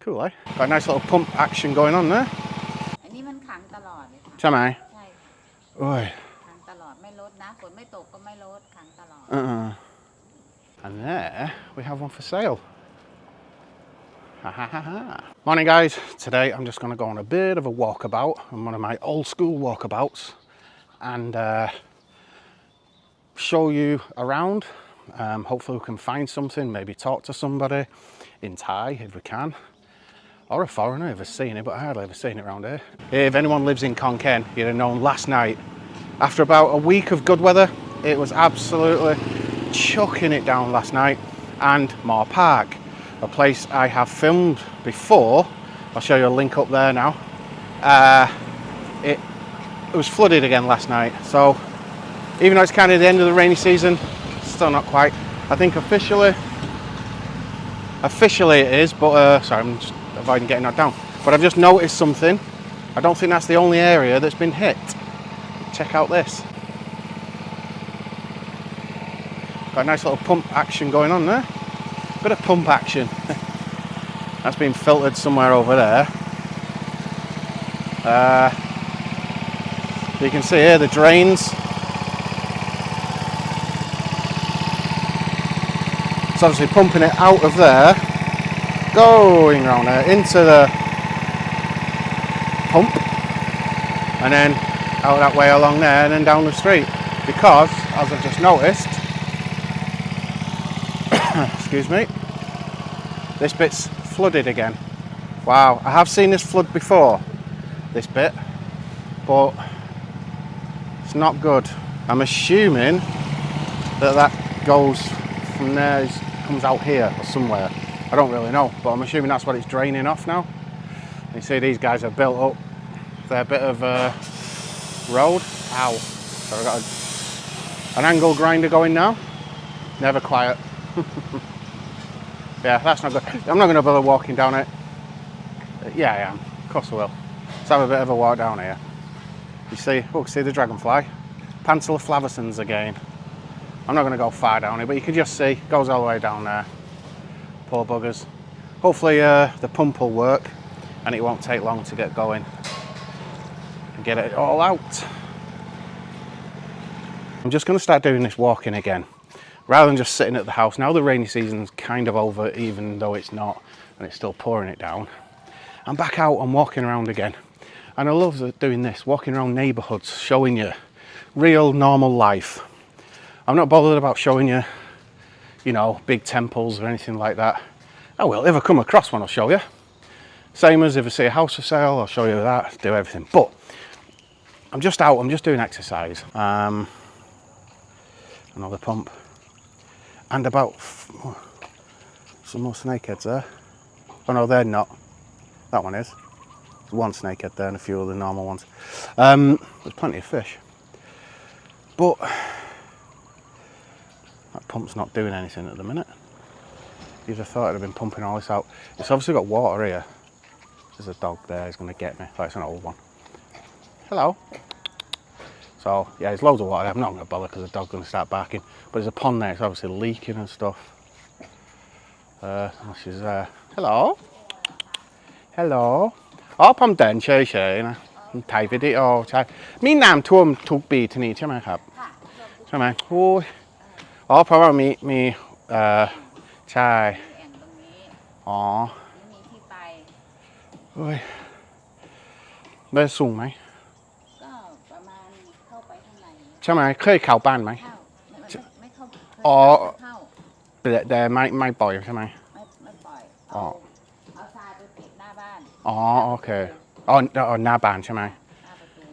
Cool, eh? Got a nice little pump action going on there. อันนี้มันขังตลอดเลยค่ะ ใช่ไหม ใช่ค่ะ โอ้ย ขังตลอดไม่ลดนะฝนไม่ตกก็ไม่ลดขังตลอด And there we have one for sale. Ha ha ha ha. Morning guys, today I'm just going to go on a bit of a walkabout on one of my old school walkabouts and show you around. Hopefully we can find something, maybe talk to somebody in Thai if we can, or a foreigner if I've seen it, but I hardly ever seen it around here. If anyone lives in Khon Kaen, you'd have known last night, after about a week of good weather, it was absolutely chucking it down last night. And Moore Park, a place I have filmed before, I'll show you a link up there now. It was flooded again last night, so even though it's kind of the end of the rainy season, still not quite. I think officially it is, but sorry, I'm just avoiding getting knocked down. But I've just noticed something. I don't think that's the only area that's been hit. Check out this. Got a nice little pump action going on there. Bit of pump action. That's been filtered somewhere over there. You can see here the drains. It's obviously pumping it out of there, going round there into the pump, and then out that way along there and then down the street. Because, as I've just noticed, excuse me, this bit's flooded again. Wow, I have seen this flood before, this bit, but it's not good. I'm assuming that goes from there, comes out here or somewhere. I don't really know, but I'm assuming that's what it's draining off now. You see these guys have built up their bit of road. Ow. So I've got an angle grinder going now. Never quiet. Yeah, that's not good. I'm not going to bother walking down it. Yeah, I am. Of course I will. Let's have a bit of a walk down here. You see, oh, see the dragonfly? Pantala flavescens again. I'm not going to go far down here, but you can just see, it goes all the way down there. Poor buggers. Hopefully the pump will work and it won't take long to get going and get it all out. I'm just going to start doing this walking again, rather than just sitting at the house. Now the rainy season's kind of over, even though it's not, and it's still pouring it down. I'm back out and walking around again. And I love doing this, walking around neighbourhoods, showing you real normal life. I'm not bothered about showing you, you know, big temples or anything like that. I will, if I come across one, I'll show you. Same as if I see a house for sale, I'll show you that, do everything. But I'm just out, I'm just doing exercise. Another pump. And about some more snakeheads there. Oh no, they're not. That one is. There's one snakehead there and a few other normal ones. There's plenty of fish. But that pump's not doing anything at the minute. You'd have thought it'd have been pumping all this out. It's obviously got water here. There's a dog there, he's going to get me. Oh, it's an old one. Hello. So, yeah, there's loads of water there. I'm not going to bother because the dog's going to start barking. But there's a pond there, it's obviously leaking and stuff. She's there. Hello. Hello. อ๋อผมเดินเฉยๆนะถ่ายวิดีโอใช่มีน้ำท่วมทุกปีที่นี่ใช่ไหมครับใช่ไหมโอ้ยอ๋อเพราะว่ามีใช่อ๋อมีที่ไป เฮ้ยได้สูงไหมก็ประมาณเข้าไปข้างในใช่ไหมเคยเข้าบ้านไหมไม่เข้าอ๋อเข้าแต่ไม่ปล่อยใช่ไหมไม่ปล่อยเอาทรายไปปิดหน้าบ้านอ๋อโอเคอ๋อหน้าบ้านใช่ไหมหน้าประตู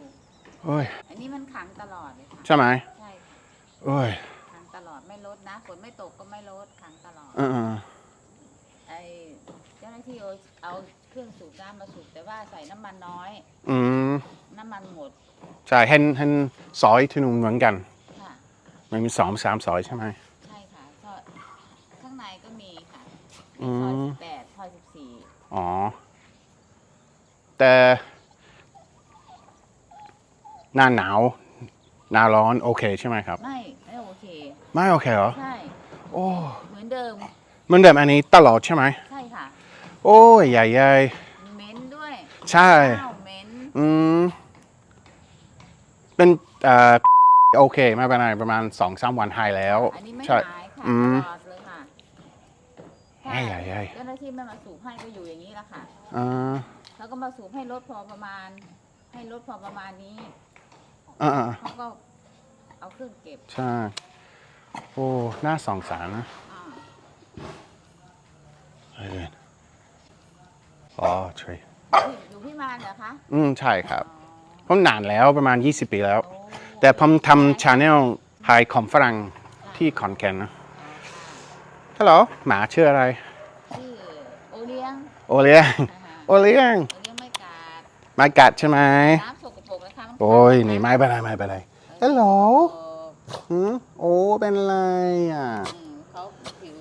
เฮ้ยอันนี้มันขังตลอดเลยค่ะใช่ไหมใช่เฮ้ยขังตลอดไม่ลดนะฝนไม่ตกก็ไม่ลดขังตลอดไอ้เจ้าหน้าที่เอาเครื่องสูบน้ำมาสูบแต่ว่าใส่น้ำมันน้อยน้ำมันหมดใช่เห็นซอยที่นู่นเหมือนกันมันมี2-3 ซอยใช่ไหมใช่ค่ะข้างในก็มีค่ะซอย18ซอย14อ๋อแต่หน้าหนาวหน้าร้อนโอเคใช่ไหมครับไม่โอเคไม่โอเคเหรอใช่โอ้เหมือนเดิมอันนี้ตลอดใช่ไหมใช่ค่ะ โอ้ยใหญ่ใหญ่ เหม็นด้วย ใช่ ข้าวเหม็น เป็นโอเคไม่เป็นไรประมาณ 2-3 วันหายแล้ว อันนี้ไม่ ใช่ หายค่ะ อื ต ม ลอดเลยค่ะถ้า ใหญ่ใหญ่ เจ้าหน้าที่ไม่มาสูบให้ก็อยู่อย่างนี้แหละค่ะ อ่า แล้วก็มาสูบให้รถพอประมาณ ให้รถพอประมาณนี้ อ่า เขาก็เอาเครื่องเก็บ ใช่ โอ้น่าสงสารนะ อ่า อ๋อทรี อยู่พี่มานเหรอคะ ใช่ครับผมนานแล้วประมาณ 20 ปีแล้ว โอ้ แต่ผมทำชาแนลไฮคอมฝรั่งที่ขอนแก่นนะ อ๋อค่ะ ฮัลโหลหมาชื่ออะไร ชื่อโอเลี้ยง โอเลี้ยง อ่าฮะ โอเลี้ยง โอเลี้ยงไม่กัด ไม่กัดใช่ไหม น้ำสกปรกนะคะ โอ้ยนี่ไม่เป็นไรไม่เป็นไรฮัลโหลโอ้เป็นไรอ่ะ เขาผิว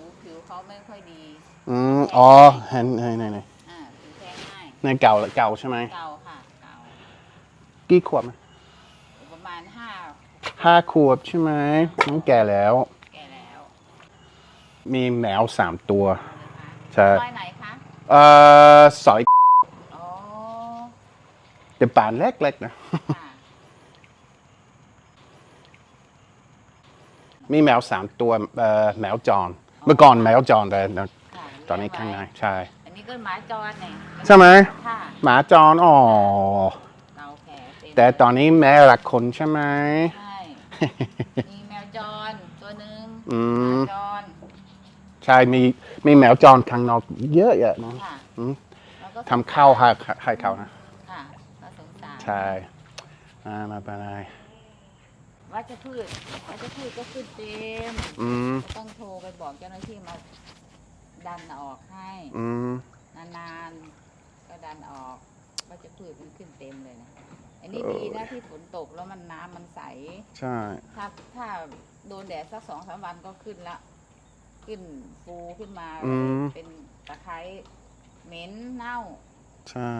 เขาไม่ค่อยดี อ๋อเห็นไหนไหน ผิวแพ้ง่าย ในเก่าใช่ไหม เก่าค่ะเก่า กี่ขวบนะ ประมาณ5 ขวบใช่ไหมน้องแก่แล้ว แก่แล้ว มีแมว3 ตัว ใช่ ซอยไหนคะ สอย อ๋อ แต่ป่านเล็กๆนะ ค่ะ มีแมว3 ตัวแมวจร เมื่อก่อนแมวจรแต่ ค่ะ ตอนนี้ข้างในใช่ อันนี้ก็หมาจรเนี่ย ใช่ไหม ค่ะ หมาจรอ๋อ เก่าแก่เม แต่ตอนนี้แม่รักคนใช่ไหม ใช่ มีแมวจรตัวหนึ่ง อืม หมาจร ใช่มีแมวจรข้างนอกเยอะแยะนะ ค่ะ อืม แล้วก็ ทำข้าวให้เขานะ ค่ะก็สงสาร ใช่มาเป็นไร วัชพืชก็ขึ้นเต็ม อืม ก็ต้องโทรไปบอกเจ้าหน้าที่มาดันออกให้ อืม นานๆก็ดันออกวัชพืชมันขึ้นเต็มเลยนะ อันนี้ดีนะที่ฝนตกแล้วมันน้ำมันใส ใช่ ถ้าโดนแดดสัก2-3 วันก็ขึ้นละ ขึ้นฟูขึ้นมา เป็นตะไคร้เหม็นเน่า ใช่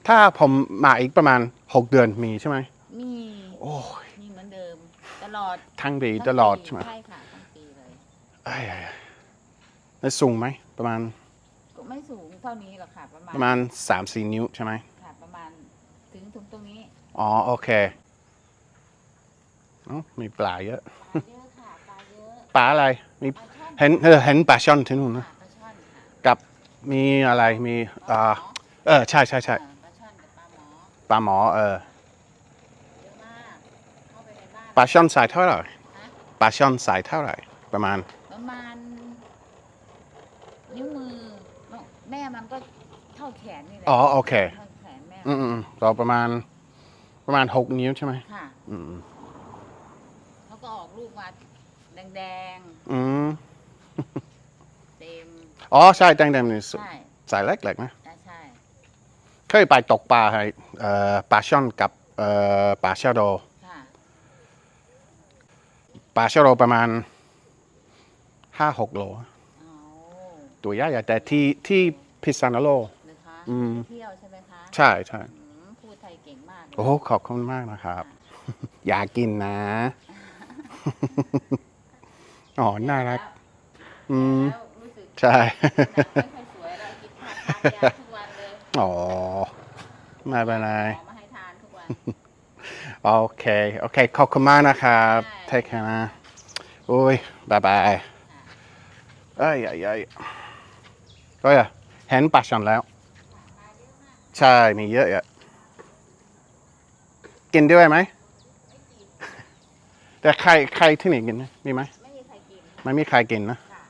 ถ้าผมมาอีกประมาณ 6 เดือนมีใช่ไหม มี โอ้ย มีเหมือนเดิม ตลอด ทั้งปี ทั้ง ตลอด ปี ใช่ไหม ใช่ค่ะทั้งปีเลย แล้วสูงไหมประมาณ ก็ไม่สูงเท่านี้หรอกค่ะ ประมาณ 3-4 นิ้วใช่ไหม ค่ะประมาณถึงตรงนี้ อ๋อโอเคมีปลาเยอะ ปลาเยอะค่ะปลาเยอะ ปลาอะไรมี ปลาช่อน เห็นปลาช่อนที่นู่นนะ ค่ะปลาช่อนค่ะ กับมีอะไรมี ปลาหมอ ใช่ ปลาช่อนกับปลาหมอ ปลาหมอเยอะมากเข้าไปในบ้าน ปลาช่อนใส่เท่าไหร่ ฮะ ปลาช่อนใส่เท่าไหร่ประมาณ ประมาณนิ้วมือแม่มันก็เท่าแขนนี่แหละ อ๋อโอเค เท่าแขนแม่ ต่อประมาณ 6 นิ้วใช่ไหม ค่ะ อืม เขาก็ออกลูกมาแดง อืม ๆเต็ม อ๋อใช่แดงๆนี่ ใช่ ใส่เล็กๆนะ ใช่ เคยไปตกปลาให้ปลาช่อนกับปลาชะโด ค่ะ ปลาชะโดประมาณ 5-6 โล เอา ตัวใหญ่ๆแต่ที่พิษณุโลก นะคะ อืม เที่ยวใช่ไหมคะ ใช่ พูดไทยเก่งมากเลย โอ้ขอบคุณมากนะครับ อยากกินนะ อ๋อน่ารัก อืม แล้วรู้สึก ใช่ ไม่ค่อยสวยเรากินทานยาทุกวันเลย อ๋อไม่เป็นไร หมอมาให้ทานทุกวัน โอเคขอบคุณมากนะครับเทคแคร์นะโอ้ยบายบายเอ้ยก็อย่าเห็นปลาช่อนแล้ว ใช่มีเยอะแยะกินด้วยไหม แต่ใครที่นี่กินไหมมีไหม ไม่มีใครกิน ไม่มีใครกินนะ ค่ะ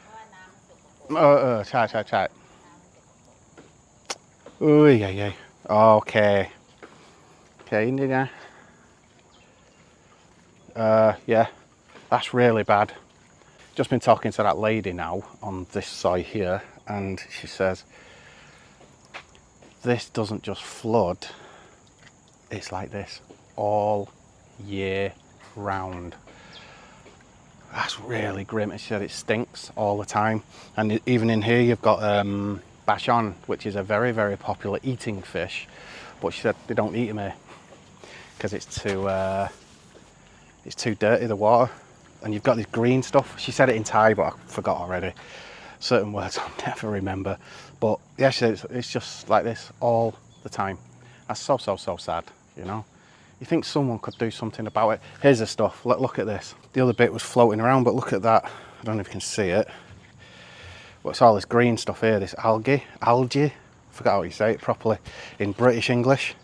เพราะว่าน้ำมันสกปรก ใช่ น้ำมันสกปรก อุ้ยใหญ่โอเคนี่นะyeah that's really bad just been talking to that lady now on this side here and she says this doesn't just flood it's like this all year round that's really grim and she said it stinks all the time and even in here you've got bachon which is a very very popular eating fish but she said they don't eat them here because it's too dirty the water and you've got this green stuff she said it in Thai but I forgot already certain words I'll never remember. But yeah, it's just like this all the time. That's so sad, you know. You think someone could do something about it. Here's the stuff. Look at this. The other bit was floating around, but look at that. I don't know if you can see it. But it's all this green stuff here, this algae. I forgot how you say it properly in British English.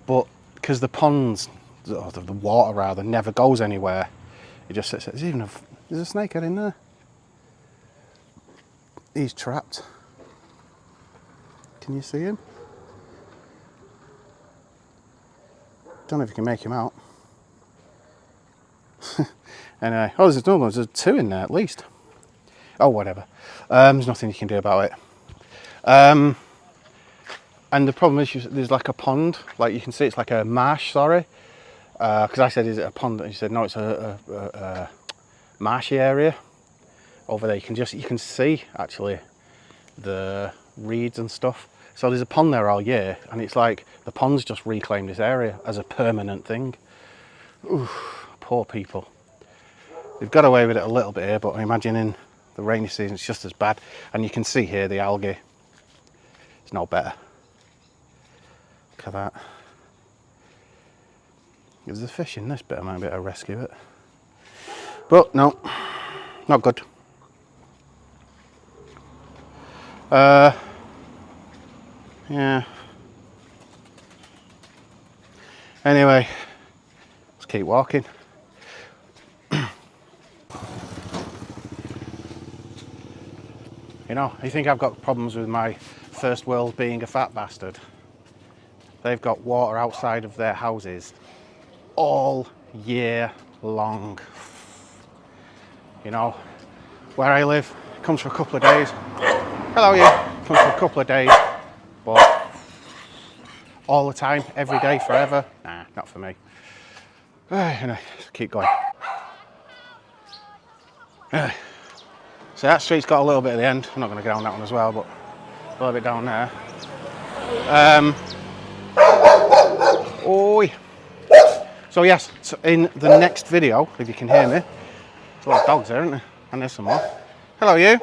But because the ponds, or the water rather, never goes anywhere, it just sits. There's a snakehead in there. He's trapped. Can you see him? Don't know if you can make him out. Anyway, oh, there's another one. There's 2 in there at least. Oh, whatever. There's nothing you can do about it. And the problem is, there's like a pond. Like you can see, it's like a marsh. Sorry, because I said, "Is it a pond?" And she said, "No, it's a marshy area over there." You can see actually the reeds and stuff. So there's a pond there all year, and it's like the pond's just reclaimed this area as a permanent thing. Oof, poor people. They've got away with it a little bit here, but I imagine in the rainy season it's just as bad. And you can see here the algae. It's no better. Look at that. If there's a fish in this bit, I might be able to rescue it. But no, not good. Yeah. Anyway, let's keep walking. You know, you think I've got problems with my first world being a fat bastard? They've got water outside of their houses all year long. You know, where I live, it comes for a couple of days. Hello, you. Comes for a couple of days, but all the time, every day, forever, nah, not for me. Anyway, let's keep going. So that street's got a little bit at the end. I'm not going to go down that one as well, but a little bit down there. Oi. So yes, so in the next video, if you can hear me, there's a lot of dogs there, isn't there? And there's some more. Hello, you.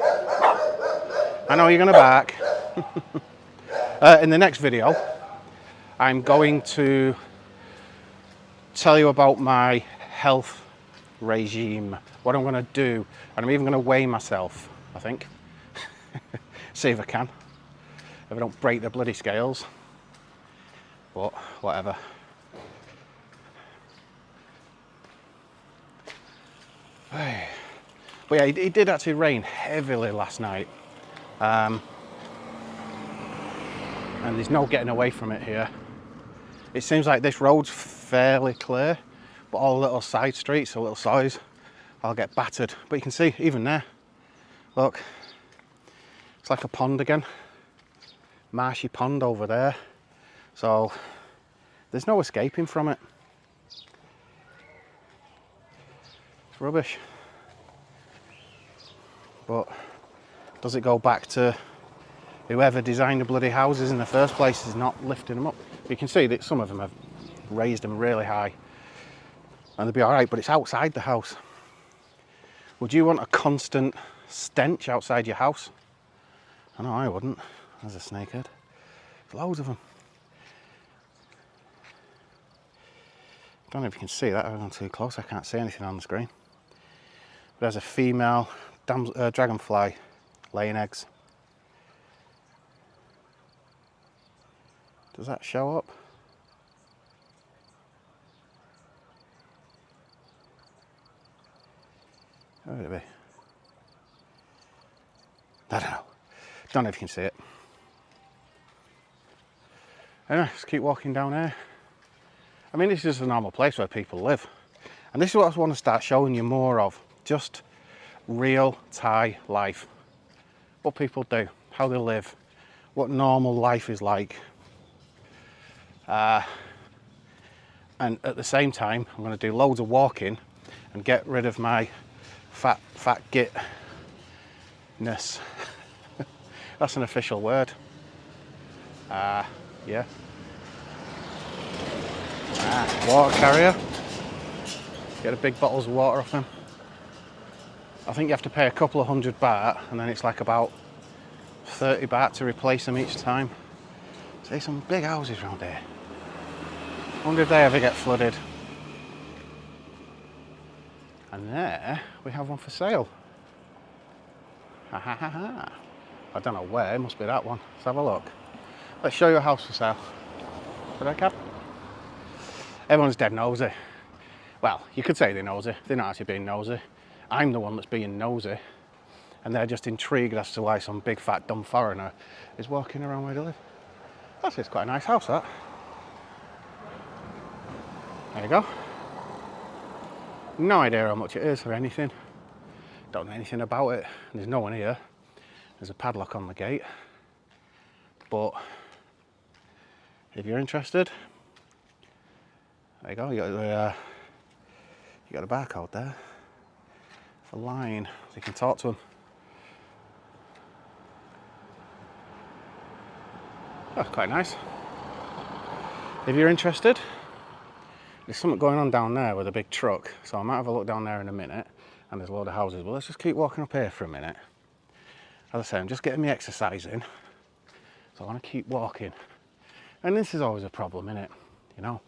I know you're going to bark. In the next video, I'm going to tell you about my health regime, what I'm going to do, and I'm even going to weigh myself, I think. See if I can. If I don't break the bloody scales. But whatever. But yeah, it did actually rain heavily last night. And there's no getting away from it here. It seems like this road's fairly clear, but all the little side streets, the little sides, I'll get battered. But you can see, even there, look, it's like a pond again. Marshy pond over there. So there's no escaping from it. It's rubbish. But does it go back to whoever designed the bloody houses in the first place is not lifting them up? You can see that some of them have raised them really high and they'll be all right, but it's outside the house. Would you want a constant stench outside your house? I know I wouldn't. There's a snakehead. There's loads of them. Don't know if you can see that. I've gone too close. I can't see anything on the screen. But there's a female dragonfly laying eggs. Does that show up? Where would it be? I don't know. Don't know if you can see it. Anyway, just keep walking down here. I mean, this is just a normal place where people live. And this is what I want to start showing you more of. Just real Thai life. What people do, how they live, what normal life is like. And at the same time, I'm going to do loads of walking and get rid of my fat gitness. That's an official word. Yeah. Water carrier. Get the big bottles of water off him. I think you have to pay a couple of 100 baht, and then it's like about 30 baht to replace them each time. See some big houses around here. I wonder if they ever get flooded. And there we have one for sale. Ha ha ha ha. I don't know where, it must be that one. Let's have a look. Let's show you a house for sale. Did I cap? Everyone's dead nosy. Well, you could say they're nosy. They're not actually being nosy. I'm the one that's being nosy. And they're just intrigued as to why some big fat dumb foreigner is walking around where they live. That's just quite a nice house, that. There you go. No idea how much it is or anything. Don't know anything about it. There's no one here. There's a padlock on the gate. But if you're interested, there you go. You got a barcode there. For line, so you can talk to them. That's quite nice. If you're interested, there's something going on down there with a big truck, so I might have a look down there in a minute, and there's a load of houses, but let's just keep walking up here for a minute. As I say, I'm just getting my exercise in, so I want to keep walking. And this is always a problem, isn't it? You know,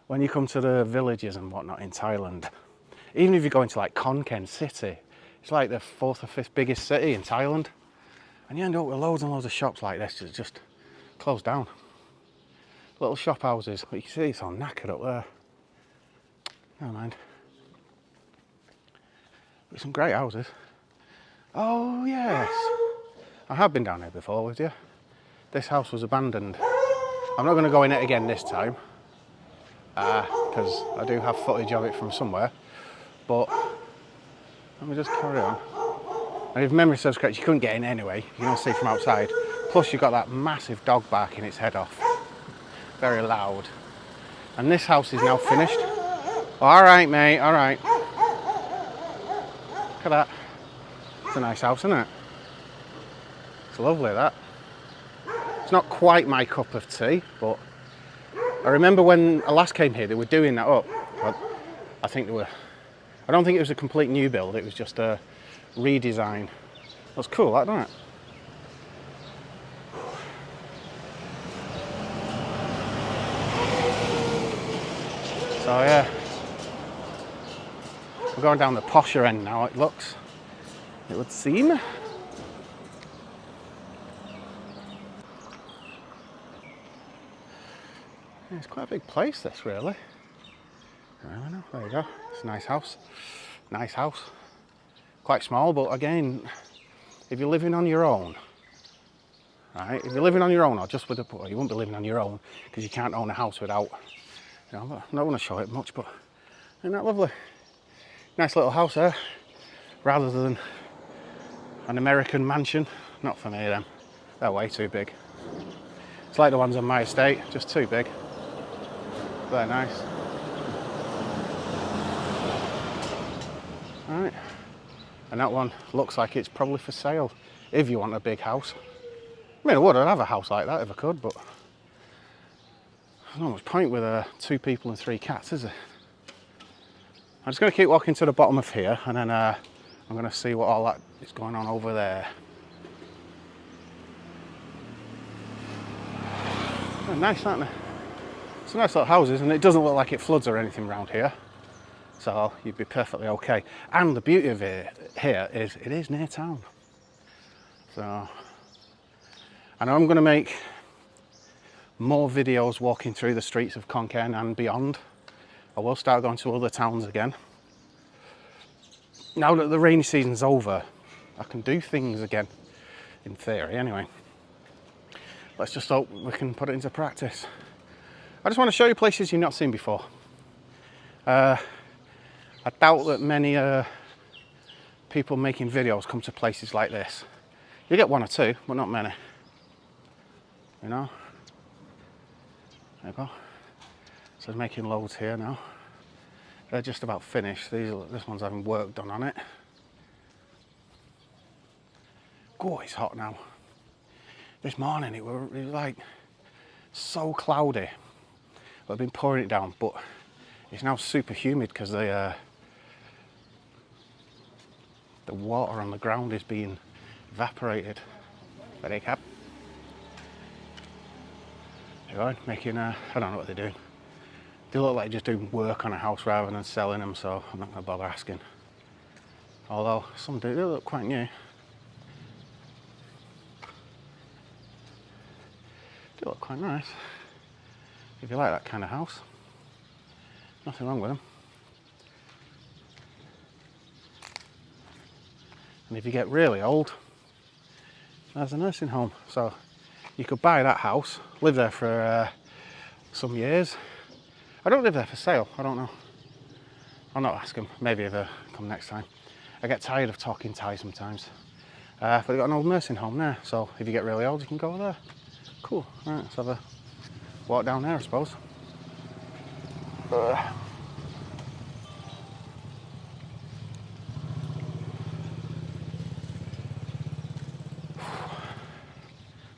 when you come to the villages and whatnot in Thailand, even if you go into like Khon Kaen city, it's like the 4th or 5th biggest city in Thailand, and you end up with loads and loads of shops like this that just closed down. Little shop houses, but you can see it's all knackered up there. Never mind. But some great houses. Oh yes, I have been down here before with you. This house was abandoned. I'm not going to go in it again this time, because I do have footage of it from somewhere. But let me just carry on. And if memory serves correct, you couldn't get in anyway. You can see from outside. Plus you've got that massive dog barking its head off. Very loud. And this house is now finished. All right, mate, all right. Look at that. It's a nice house, isn't it? It's lovely, that. It's not quite my cup of tea, but I remember when I last came here, they were doing that up. I think they were, I don't think it was a complete new build, it was just a redesign. That's cool, that, doesn't it? So yeah, we're going down the posher end now, it looks, it would seem. Yeah, it's quite a big place, this, really. I don't know, there you go. It's a nice house. Nice house. Quite small, but again, if you're living on your own, right? If you're living on your own, or just with a, well, you won't be living on your own because you can't own a house without, you know, I don't want to show it much, but isn't that lovely? Nice little house there, rather than an American mansion. Not for me, them. They're way too big. It's like the ones on my estate, just too big. Very nice. All right, and that one looks like it's probably for sale if you want a big house. I mean, I'd have a house like that if I could, but there's not much point with 2 people and 3 cats, is there? I'm just going to keep walking to the bottom of here, and then I'm going to see what all that is going on over there. Oh, nice, aren't they? It's nice little houses, and it doesn't look like it floods or anything around here, so you'd be perfectly okay. And the beauty of it here is it is near town. So I know I'm going to make more videos walking through the streets of Khon Kaen and beyond. I will start going to other towns again. Now that the rainy season's over, I can do things again, in theory anyway. Let's just hope we can put it into practice. I just want to show you places you've not seen before. I doubt that many people making videos come to places like this. You get 1 or 2, but not many. You know? There you go. So it's making loads here now. They're just about finished. This one's having work done on it. Oh, it's hot now. This morning it was like so cloudy. I've been pouring it down, but it's now super humid because the water on the ground is being evaporated. Ready, Cap? They're going, making I don't know what they're doing. They look like just doing work on a house rather than selling them, so I'm not going to bother asking. Although some do, they look quite new. They look quite nice. If you like that kind of house, nothing wrong with them. And if you get really old, there's a nursing home. So you could buy that house, live there for some years. I don't live there for sale, I don't know. I'll not ask them, maybe if I come next time. I get tired of talking Thai sometimes. But they've got an old nursing home there, so if you get really old, you can go there. Cool, right, let's have a walk down there, I suppose. I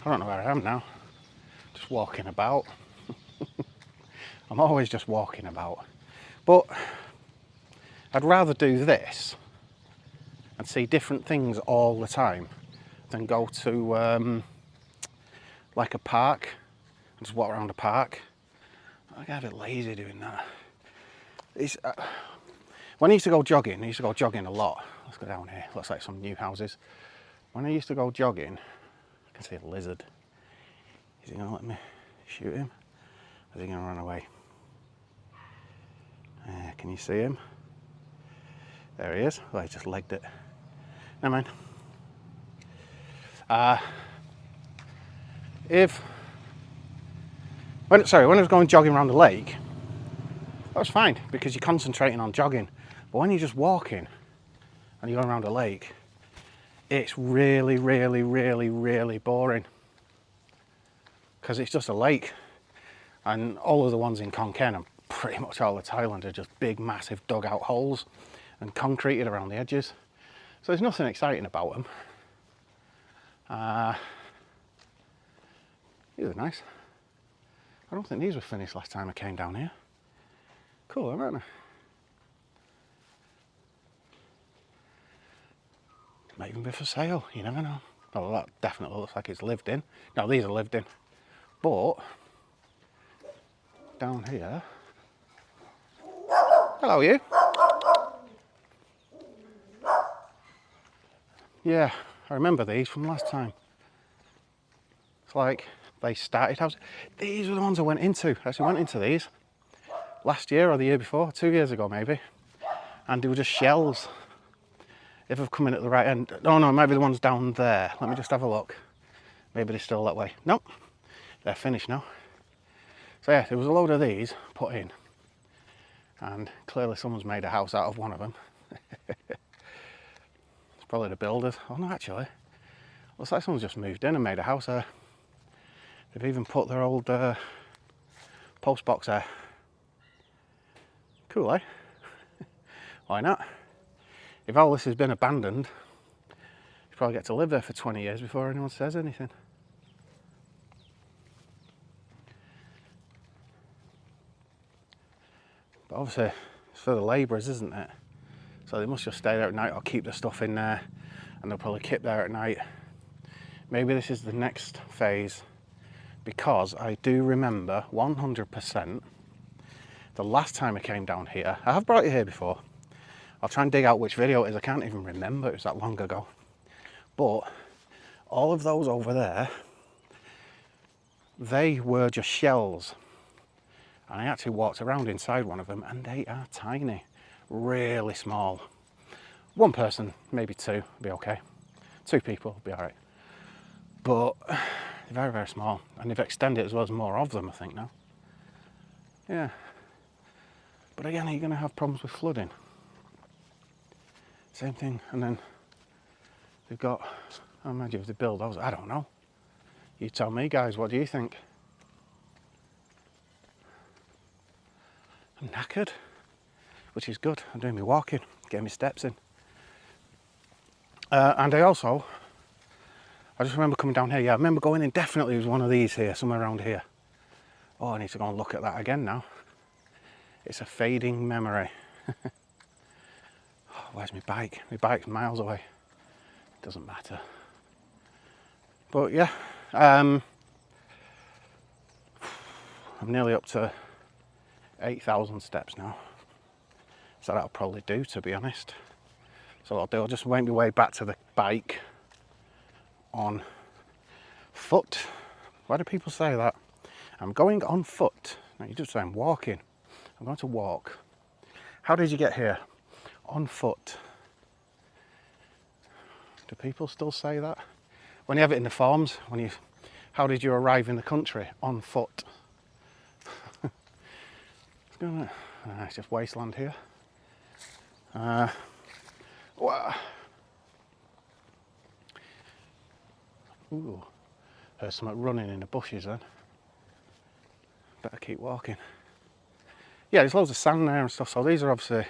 don't know where I am now. Just walking about. I'm always just walking about. But I'd rather do this and see different things all the time than go to like a park and just walk around a park. I get a bit lazy doing that. When I used to go jogging, a lot. Let's go down here. Looks like some new houses. When I used to go jogging, I can see a lizard. Is he going to let me shoot him? Or is he going to run away? Can you see him? There he is. Well, he just legged it. Never mind. When I was going jogging around the lake, that was fine because you're concentrating on jogging. But when you're just walking and you're going around a lake, it's really, really, really, really boring. Because it's just a lake. And all of the ones in Khon Kaen and pretty much all of Thailand are just big, massive dugout holes and concreted around the edges. So there's nothing exciting about them. These are nice. I don't think these were finished last time I came down here. Cool, aren't they? Might even be for sale, you never know. Oh, that definitely looks like it's lived in. No, these are lived in. But, down here... Hello, you. Yeah, I remember these from last time. It's like they started houses. These were the ones I went into. I actually went into these last year or the year before, 2 years ago maybe. And they were just shells. If I've come in at the right end. Oh no, it might be the ones down there. Let me just have a look. Maybe they're still that way. Nope, they're finished now. So yeah, there was a load of these put in. And clearly someone's made a house out of one of them. It's probably the builders. Oh no, actually. Looks like someone's just moved in and made a house there. They've even put their old post box there. Cool, eh? Why not? If all this has been abandoned, you probably get to live there for 20 years before anyone says anything. But obviously, it's for the labourers, isn't it? So they must just stay there at night or keep the stuff in there, and they'll probably keep there at night. Maybe this is the next phase, because I do remember 100% the last time I came down here. I have brought you here before. I'll try and dig out which video it is. I can't even remember, it was that long ago. But all of those over there, they were just shells. And I actually walked around inside one of them, and they are tiny, really small. One person, maybe two, will be okay. 2 people will be all right. But they're very, very small. And they've extended as well as more of them, I think, now. Yeah. But again, are you going to have problems with flooding? Same thing. And then they've got, I imagine if they build those, I don't know. You tell me, guys, what do you think? I'm knackered, which is good. I'm doing my walking, getting my steps in. And I just remember coming down here. Yeah, I remember going in, definitely there was one of these here, somewhere around here. Oh, I need to go and look at that again now. It's a fading memory. Where's my bike? My bike's miles away. Doesn't matter. But yeah, I'm nearly up to 8,000 steps now. So that'll probably do, to be honest. So what I'll do, I'll just make my way back to the bike on foot. Why do people say that? I'm going on foot. No, you just say I'm walking. I'm going to walk. How did you get here? On foot. Do people still say that? When you have it in the forms, how did you arrive in the country? On foot. It's just wasteland here. Ooh, heard something running in the bushes then. Better keep walking. Yeah, there's loads of sand there and stuff, so these are obviously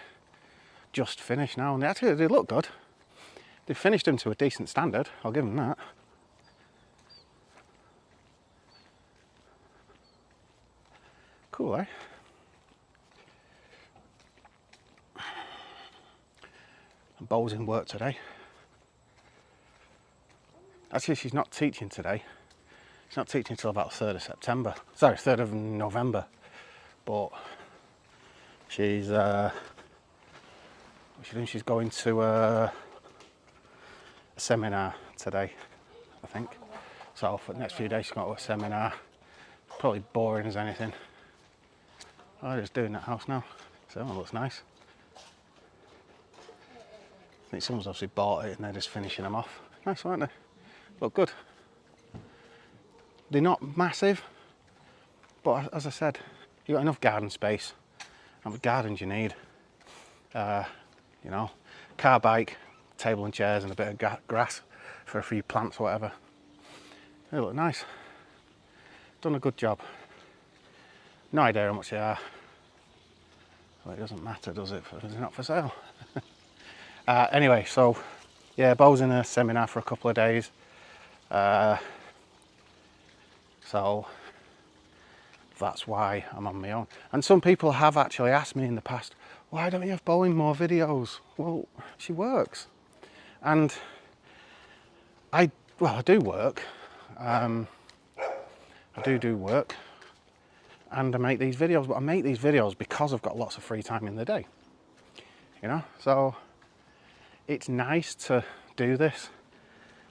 just finished now, and they look good. They've finished them to a decent standard, I'll give them that. Cool, eh? Bo's in work today. Actually, she's not teaching today. She's not teaching until about 3rd of September. Sorry, 3rd of November. But she's she's going to a seminar today, I think. So for the next few days she's got a seminar. Probably boring as anything. Oh, they're just doing that house now. So it looks nice. I think someone's obviously bought it and they're just finishing them off. Nice, aren't they? Look good. They're not massive, but as I said, you've got enough garden space. How many gardens you need? You know, car, bike, table and chairs and a bit of grass for a few plants or whatever. They look nice. Done a good job. No idea how much they are. Well, it doesn't matter, does it? They're not for sale. Anyway, so yeah, Bo's in a seminar for a couple of days. So that's why I'm on my own. And some people have actually asked me in the past, why don't you have Bo in more videos? Well, she works. And I do work. I do work. And I make these videos, but I make these videos because I've got lots of free time in the day. You know, so it's nice to do this.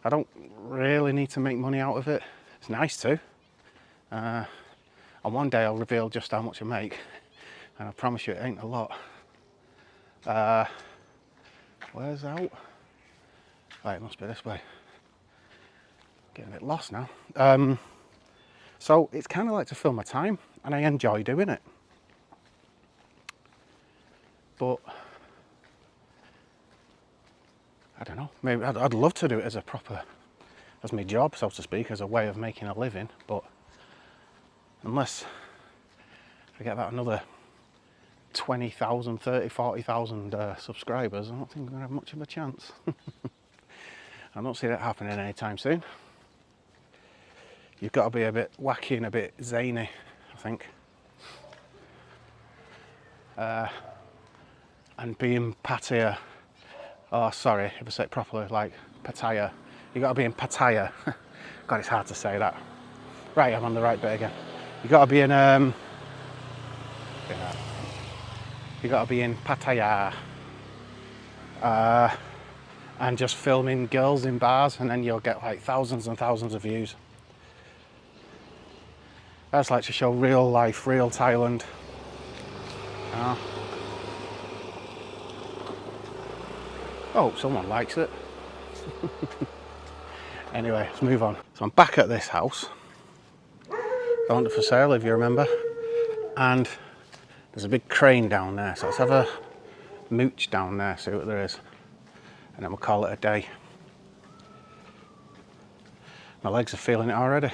I don't really need to make money out of it. It's nice to. And one day I'll reveal just how much I make. And I promise you it ain't a lot. Where's out? Right, it must be this way. Getting a bit lost now. So it's kind of like to fill my time, and I enjoy doing it. But I don't know, maybe I'd love to do it as as my job, so to speak, as a way of making a living, but unless I get about another 20,000, 30, 40,000 subscribers, I don't think I'm going to have much of a chance. I don't see that happening anytime soon. You've got to be a bit wacky and a bit zany, I think. And being Pattaya, oh sorry if I say it properly, like Pattaya. You got to be in Pattaya. God, it's hard to say that. Right, I'm on the right bit again. You got to be in you got to be in Pattaya. And just filming girls in bars, and then you'll get like thousands and thousands of views. That's like to show real life, real Thailand. Oh, someone likes it. Anyway, let's move on. So I'm back at this house. Found it for sale, if you remember. And there's a big crane down there. So let's have a mooch down there, see what there is. And then we'll call it a day. My legs are feeling it already.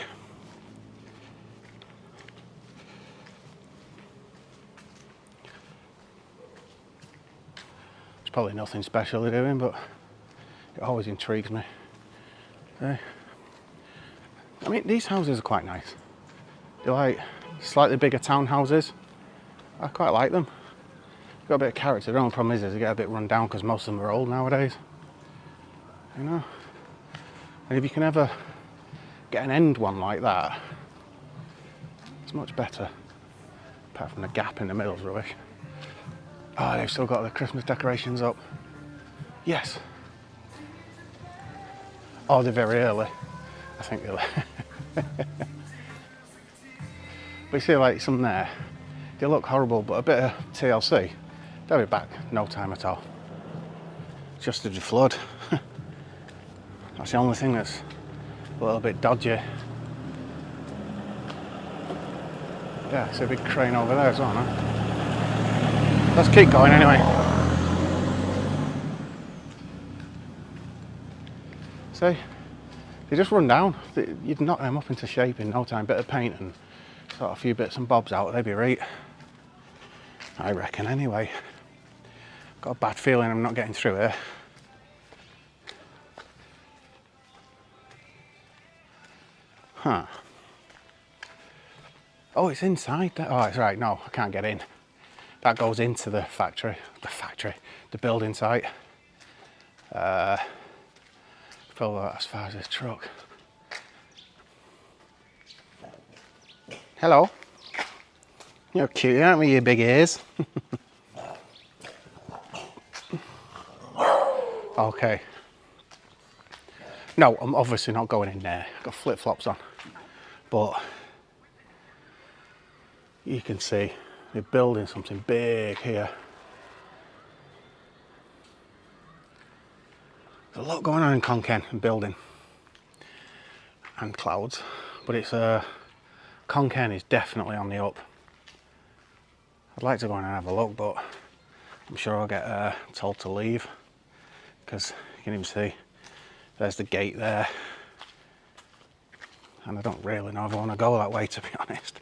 It's probably nothing special they're doing, but it always intrigues me. I mean, these houses are quite nice. They're like slightly bigger townhouses. I quite like them. Got a bit of character. The only problem is they get a bit run down because most of them are old nowadays. You know? And if you can ever get an end one like that, it's much better. Apart from the gap in the middle's rubbish. Oh, they've still got the Christmas decorations up. Yes. Oh, they're very early. I think they're. But you see, like some there, they look horrible, but a bit of TLC, they'll be back no time at all. Just to the flood. That's the only thing that's a little bit dodgy. Yeah, it's a big crane over there as well, no? Let's keep going anyway. See, they just run down. You'd knock them up into shape in no time. Bit of paint and sort of a few bits and bobs out, they'd be right. I reckon anyway. Got a bad feeling I'm not getting through here. Huh. Oh, it's inside there. Oh, it's right. No, I can't get in. That goes into the factory, the building site. Fill that as far as this truck. Hello. You're cute, aren't we, you big ears? Okay. No, I'm obviously not going in there. I've got flip-flops on. But you can see they're building something big here. There's a lot going on in Khon Kaen and building and clouds, but it's Khon Kaen is definitely on the up. I'd like to go in and have a look, but I'm sure I'll get told to leave because you can even see there's the gate there, and I don't really know if I want to go that way, to be honest.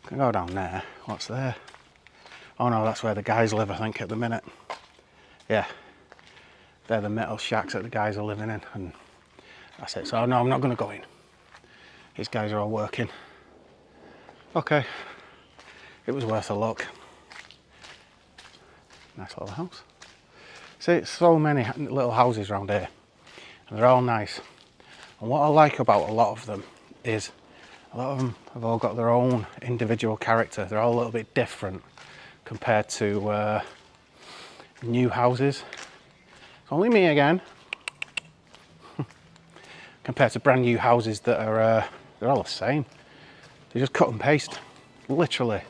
I can go down there. What's there? Oh no, that's where the guys live, I think, at the minute. Yeah, they're the metal shacks that the guys are living in, and that's it. So no, I'm not going to go in. These guys are all working. Okay, it was worth a look. Nice little house. See, it's so many little houses around here, and they're all nice. And what I like about a lot of them is a lot of them have all got their own individual character. They're all a little bit different compared to new houses. It's only me again. Compared to brand new houses that are they're all the same. They just cut and paste, literally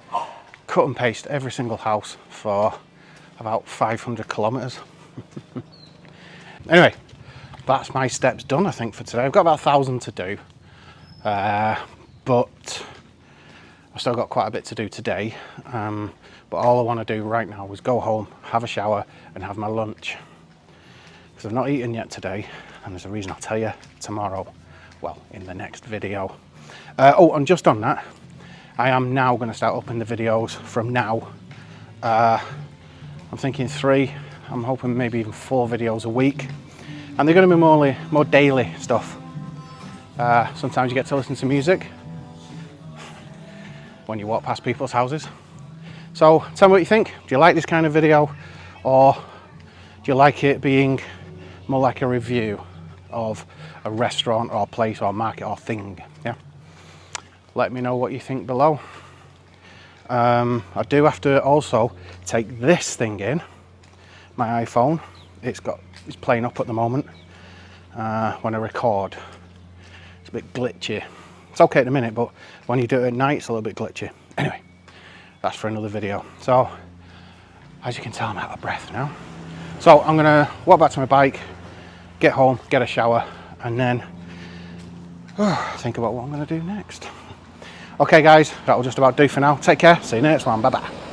cut and paste every single house for about 500 kilometers. Anyway, that's my steps done, I think, for today. I've got about 1,000 to do, but I've still got quite a bit to do today. But all I want to do right now is go home, have a shower and have my lunch, because I've not eaten yet today, and there's a reason I'll tell you tomorrow, well, in the next video. Oh, and just on that, I am now going to start upping the videos from now. I'm thinking 3, I'm hoping maybe even 4 videos a week, and they're going to be more daily stuff. Sometimes you get to listen to music when you walk past people's houses. So tell me what you think. Do you like this kind of video, or do you like it being more like a review of a restaurant or place or market or thing? Yeah, let me know what you think below. I do have to also take this thing in, my iPhone. It's playing up at the moment when I record. It's a bit glitchy. It's okay at the minute, but when you do it at night, it's a little bit glitchy. Anyway, that's for another video. So, as you can tell, I'm out of breath now. So I'm gonna walk back to my bike, get home, get a shower, and then think about what I'm gonna do next. Okay guys, that'll just about do for now. Take care, see you next one, bye bye.